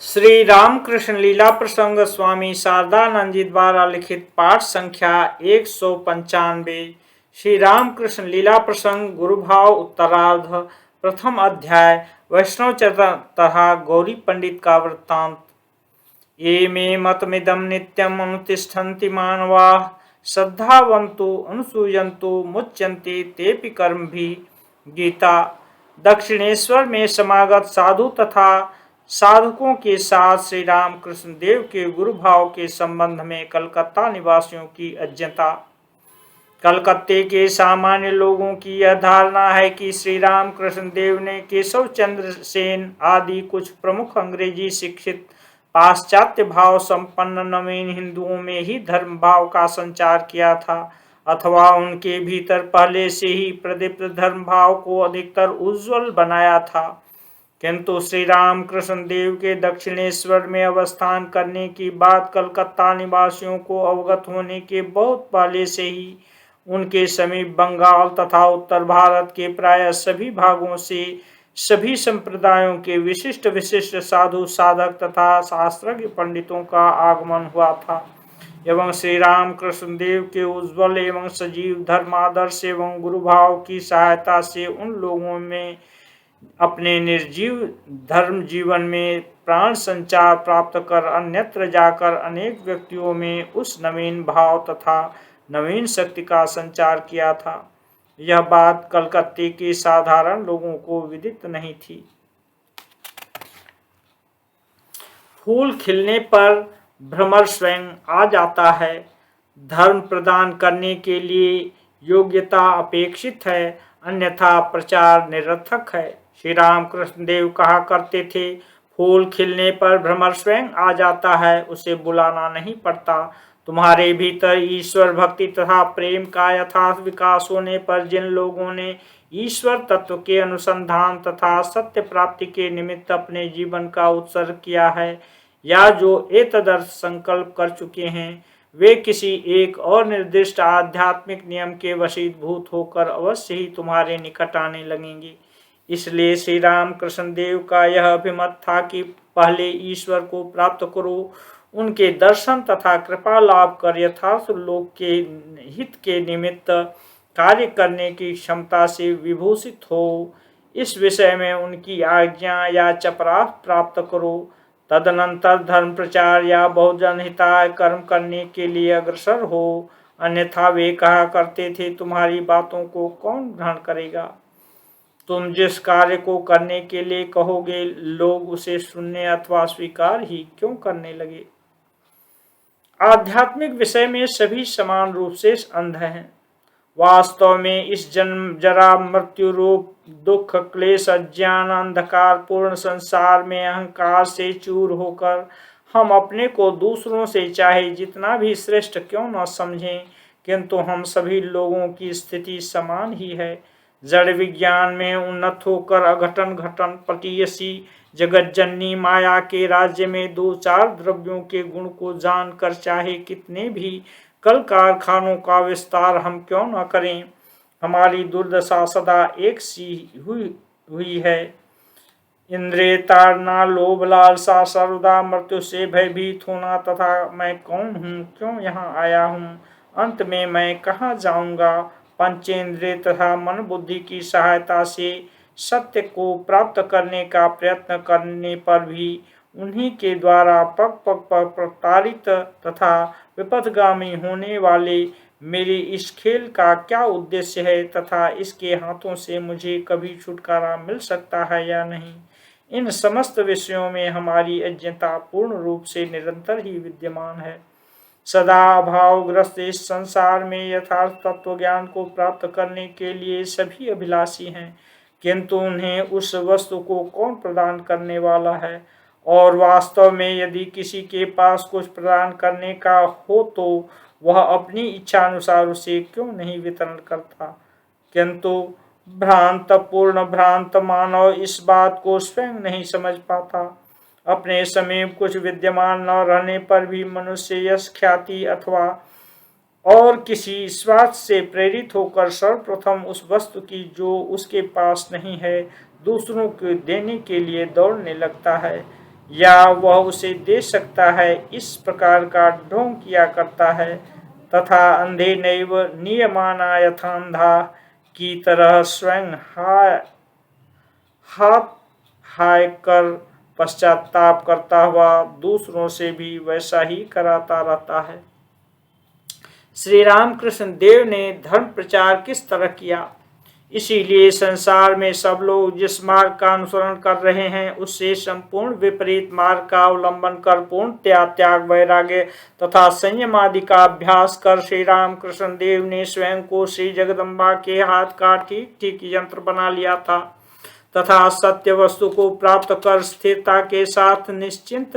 श्री रामकृष्ण लीला प्रसंग स्वामी शारदानंद जी द्वारा लिखित पाठ संख्या 195। श्री रामकृष्ण लीला प्रसंग गुरुभाव उत्तरार्ध प्रथम अध्याय वैष्णव चरित्र तथा गौरी पंडित का वृत्तांत। ये मे मतमिदं नित्यम् अनुतिष्ठन्ति मानवाः श्रद्धावन्तु अनुसूयन्तु मुच्यन्ते तेऽपि कर्मभिः। गीता। दक्षिणेश्वर में समागत साधु तथा साधकों के साथ श्री रामकृष्ण देव के गुरु भाव के संबंध में कलकत्ता निवासियों की अज्ञता। कलकत्ते के सामान्य लोगों की यह धारणा है कि श्री रामकृष्ण देव ने केशव चंद्र सेन आदि कुछ प्रमुख अंग्रेजी शिक्षित पाश्चात्य भाव संपन्न नवीन हिंदुओं में ही धर्म भाव का संचार किया था, अथवा उनके भीतर पहले से ही प्रदीप्त धर्म भाव को अधिकतर उज्जवल बनाया था। किंतु श्री रामकृष्ण देव के दक्षिणेश्वर में अवस्थान करने की बात कलकत्ता निवासियों को अवगत होने के बहुत पहले से ही उनके समीप बंगाल तथा उत्तर भारत के प्राय सभी भागों से सभी संप्रदायों के विशिष्ट विशिष्ट साधु साधक तथा शास्त्रज्ञ पंडितों का आगमन हुआ था एवं श्री रामकृष्ण देव के उज्ज्वल एवं सजीव धर्मादर्श एवं गुरुभाव की सहायता से उन लोगों में अपने निर्जीव धर्म जीवन में प्राण संचार प्राप्त कर अन्यत्र जाकर अनेक व्यक्तियों में उस नवीन भाव तथा नवीन शक्ति का संचार किया था। यह बात कलकत्ते के साधारण लोगों को विदित नहीं थी। फूल खिलने पर भ्रमर स्वयं आ जाता है। धर्म प्रदान करने के लिए योग्यता अपेक्षित है, अन्यथा प्रचार निरर्थक है। श्री रामकृष्ण देव कहा करते थे, फूल खिलने पर भ्रमर स्वयं आ जाता है, उसे बुलाना नहीं पड़ता। तुम्हारे भीतर ईश्वर भक्ति तथा प्रेम का यथार्थ विकास होने पर जिन लोगों ने ईश्वर तत्व के अनुसंधान तथा सत्य प्राप्ति के निमित्त अपने जीवन का उत्सर्ग किया है या जो एतदर्थ संकल्प कर चुके हैं, वे किसी एक और निर्दिष्ट आध्यात्मिक नियम के वशीभूत होकर अवश्य ही तुम्हारे निकट आने लगेंगे। इसलिए श्री रामकृष्ण देव का यह अभिमत था कि पहले ईश्वर को प्राप्त करो, उनके दर्शन तथा कृपा लाभ कर यथार्थ लोक के हित के निमित्त कार्य करने की क्षमता से विभूषित हो। इस विषय में उनकी आज्ञा या चपराह प्राप्त करो, तदनंतर धर्म प्रचार या बहुजन हिताय कर्म करने के लिए अग्रसर हो। अन्यथा वे कहा करते थे, तुम्हारी बातों को कौन ग्रहण करेगा? तुम जिस कार्य को करने के लिए कहोगे, लोग उसे सुनने अथवा स्वीकार ही क्यों करने लगे? आध्यात्मिक विषय में सभी समान रूप से अंध हैं। वास्तव में इस जन्म जरा मृत्यु रूप दुख क्लेश अज्ञान अंधकार पूर्ण संसार में अहंकार से चूर होकर हम अपने को दूसरों से चाहे जितना भी श्रेष्ठ क्यों न समझें, किंतु हम सभी लोगों की स्थिति समान ही है। जड़ विज्ञान में उन्नत होकर अघटन घटन पटीयसी जगत जननी माया के राज्य में दो चार द्रव्यों के गुण को जानकर चाहे कितने भी कल कारखानों का विस्तार हम क्यों न करें, हमारी दुर्दशा सदा एक सी हुई है। इंद्रिय ताड़ना, लोभ लालसा, सर्वदा मृत्यु से भयभीत होना तथा मैं कौन हूँ, क्यों यहाँ आया हूँ, अंत में मैं कहाँ जाऊँगा। पंचेंद्रिय तथा मन बुद्धि की सहायता से सत्य को प्राप्त करने का प्रयत्न करने पर भी उन्हीं के द्वारा पग पग पर प्रताड़ित तथा विपथगामी होने वाले मेरे इस खेल का क्या उद्देश्य है तथा इसके हाथों से मुझे कभी छुटकारा मिल सकता है या नहीं, इन समस्त विषयों में हमारी अज्ञता पूर्ण रूप से निरंतर ही विद्यमान है। सदा अभावग्रस्त इस संसार में यथार्थ तत्व ज्ञान को प्राप्त करने के लिए सभी अभिलाषी हैं, किंतु उन्हें उस वस्तु को कौन प्रदान करने वाला है? और वास्तव में यदि किसी के पास कुछ प्रदान करने का हो तो वह अपनी इच्छानुसार उसे क्यों नहीं वितरण करता? किंतु भ्रांत मानव इस बात को स्वयं नहीं समझ पाता। अपने समीप कुछ विद्यमान न रहने पर भी मनुष्य यश ख्याति अथवा और किसी स्वार्थ से प्रेरित होकर सर्वप्रथम उस वस्तु की जो उसके पास नहीं है दूसरों को देने के लिए दौड़ने लगता है। या वह उसे दे सकता है, इस प्रकार का ढोंग किया करता है। तथा अंधे नैव नियमाना यथांधा की तरह स्वयं हाथ हाय कर पश्चाताप करता हुआ दूसरों से भी वैसा ही कराता रहता है। श्री रामकृष्ण देव ने धर्म प्रचार किस तरह किया? इसीलिए संसार में सब लोग जिस मार्ग का अनुसरण कर रहे हैं उससे संपूर्ण विपरीत मार्ग का अवलंबन कर पूर्ण त्याग, वैराग्य तथा संयम आदि का अभ्यास कर श्री रामकृष्ण देव ने स्वयं को श्री जगदम्बा के हाथ का ठीक ठीक यंत्र बना लिया था तथा सत्य वस्तु को प्राप्त कर स्थिरता के साथ निश्चिंत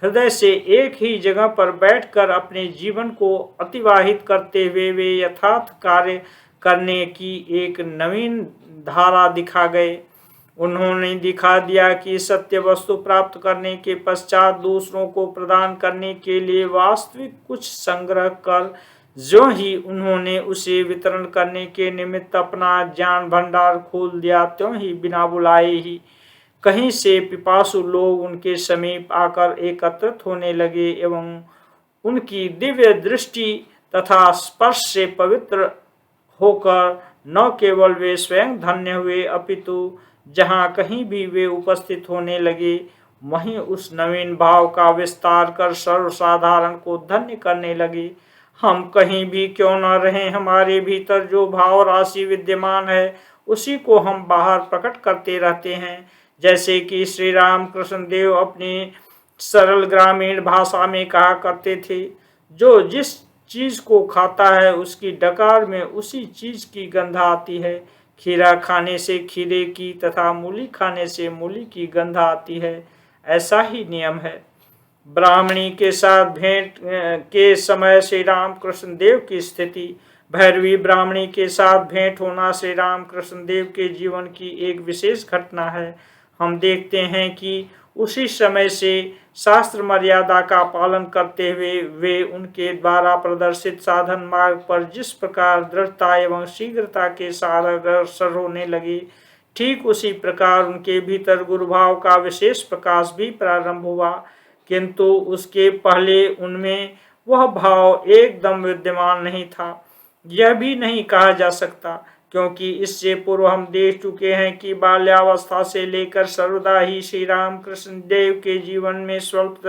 हृदय से एक ही जगह पर बैठकर अपने जीवन को अतिवाहित करते हुए वे यथार्थ कार्य करने की एक नवीन धारा दिखा गए। उन्होंने दिखा दिया कि सत्य वस्तु प्राप्त करने के पश्चात दूसरों को प्रदान करने के लिए वास्तविक कुछ संग्रह कर जो ही उन्होंने उसे वितरण करने के निमित्त अपना ज्ञान भंडार खोल दिया, त्यों ही बिना बुलाए ही कहीं से पिपासु लोग उनके समीप आकर एकत्रित होने लगे एवं उनकी दिव्य दृष्टि तथा स्पर्श से पवित्र होकर न केवल वे स्वयं धन्य हुए अपितु जहाँ कहीं भी वे उपस्थित होने लगे वहीं उस नवीन भाव का विस्तार कर सर्वसाधारण को धन्य करने लगे। हम कहीं भी क्यों न रहें, हमारे भीतर जो भाव राशि विद्यमान है उसी को हम बाहर प्रकट करते रहते हैं। जैसे कि श्री रामकृष्ण देव अपनी सरल ग्रामीण भाषा में कहा करते थे, जो जिस चीज को खाता है उसकी डकार में उसी चीज की गंध आती है। खीरा खाने से खीरे की तथा मूली खाने से मूली की गंध आती है, ऐसा ही नियम है। ब्राह्मणी के साथ भेंट के समय श्री रामकृष्ण देव की स्थिति, भैरवी ब्राह्मणी के साथ भेंट होना श्री रामकृष्ण देव के जीवन की एक विशेष घटना है। हम देखते हैं कि उसी समय से शास्त्र मर्यादा का पालन करते हुए वे उनके द्वारा प्रदर्शित साधन मार्ग पर जिस प्रकार दृढ़ता एवं शीघ्रता के साथ अग्रसर होने लगे, ठीक उसी प्रकार उनके भीतर गुरुभाव का विशेष प्रकाश भी प्रारंभ हुआ। किंतु उसके पहले उनमें वह भाव एकदम विद्यमान नहीं था, यह भी नहीं कहा जा सकता, क्योंकि इससे पूर्व हम देख चुके हैं कि बाल्यावस्था से लेकर सर्वदा ही श्री रामकृष्ण देव के जीवन में स्वल्प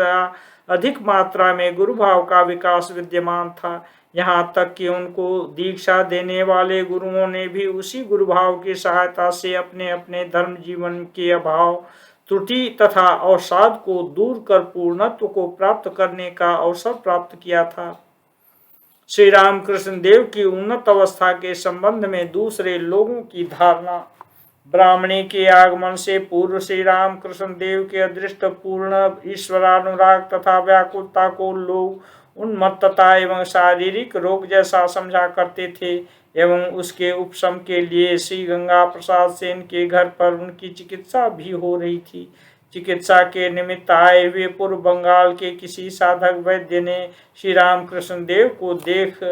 अधिक मात्रा में गुरुभाव का विकास विद्यमान था। यहाँ तक कि उनको दीक्षा देने वाले गुरुओं ने भी उसी गुरुभाव की सहायता से अपने अपने धर्म जीवन के अभाव, त्रुटि तथा अवसाद को दूर कर पूर्णत्व को प्राप्त करने का अवसर प्राप्त किया था। श्री रामकृष्ण देव की उन्नत अवस्था के संबंध में दूसरे लोगों की धारणा, ब्राह्मणी के आगमन से पूर्व श्री रामकृष्ण देव के अदृष्ट पूर्ण ईश्वरानुराग तथा व्याकुलता को लोग उन्मत्तता एवं शारीरिक रोग जैसा समझा करते थे एवं उसके उपशम के लिए श्री गंगा प्रसाद सेन के घर पर उनकी चिकित्सा भी हो रही थी। चिकित्सा के निमित्त आए हुए पूर्व बंगाल के किसी साधक वैद्य ने श्री रामकृष्ण देव को देख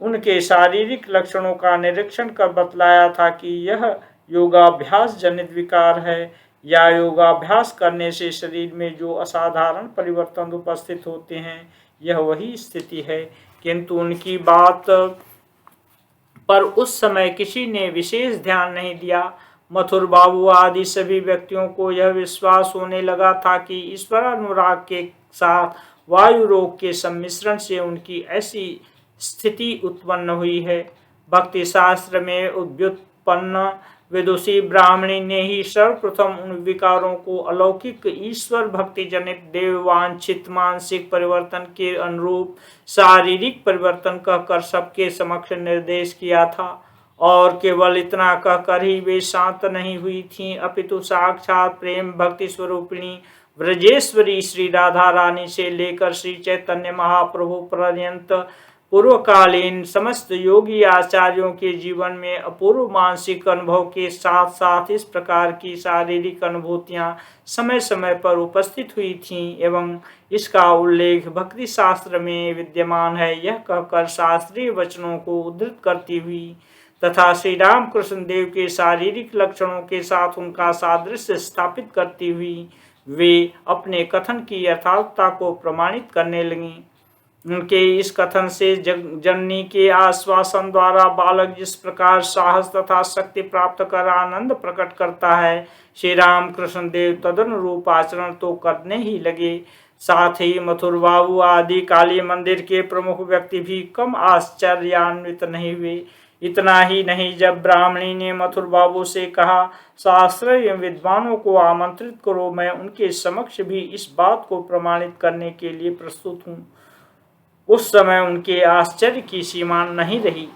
उनके शारीरिक लक्षणों का निरीक्षण कर बतलाया था कि यह योगाभ्यास जनित विकार है या योगाभ्यास करने से शरीर में जो असाधारण परिवर्तन उपस्थित होते हैं यह वही स्थिति है। किंतु उनकी बात पर उस समय किसी ने विशेष ध्यान नहीं दिया। मथुर बाबू आदि सभी व्यक्तियों को यह विश्वास होने लगा था कि ईश्वरानुराग के साथ वायु रोग के सम्मिश्रण से उनकी ऐसी स्थिति उत्पन्न हुई है। भक्ति शास्त्र में व्युत्पन्न विदुषी ब्राह्मणी ने ही सर्वप्रथम उन विकारों को अलौकिक ईश्वर भक्ति जनित देववांछित मानसिक परिवर्तन के अनुरूप शारीरिक परिवर्तन कहकर सबके समक्ष निर्देश किया था। और केवल इतना कहकर ही वे शांत नहीं हुई थीं, अपितु साक्षात प्रेम भक्ति स्वरूपिणी व्रजेश्वरी श्री राधा रानी से लेकर श्री चैतन्य महाप्रभु पर्यंत पूर्वकालीन समस्त योगी आचार्यों के जीवन में अपूर्व मानसिक अनुभव के साथ साथ इस प्रकार की शारीरिक अनुभूतियां समय समय पर उपस्थित हुई थीं एवं इसका उल्लेख भक्ति शास्त्र में विद्यमान है। यह कहकर शास्त्रीय वचनों को उद्धृत करती हुई तथा श्री रामकृष्ण देव के शारीरिक लक्षणों के साथ उनका सादृश्य स्थापित करती हुई वे अपने कथन की यथार्थता को प्रमाणित करने लगीं। उनके इस कथन से जननी के आश्वासन द्वारा बालक जिस प्रकार साहस तथा शक्ति प्राप्त कर आनंद प्रकट करता है, श्री राम कृष्ण देव तदनुरूप आचरण तो करने ही लगे। साथ ही मथुर बाबू आदि काली मंदिर के प्रमुख व्यक्ति भी कम आश्चर्यान्वित नहीं हुए। इतना ही नहीं, जब ब्राह्मणी ने मथुर बाबू से कहा, शास्त्र एवं विद्वानों को आमंत्रित करो, मैं उनके समक्ष भी इस बात को प्रमाणित करने के लिए प्रस्तुत हूँ, उस समय उनके आश्चर्य की सीमा नहीं रही।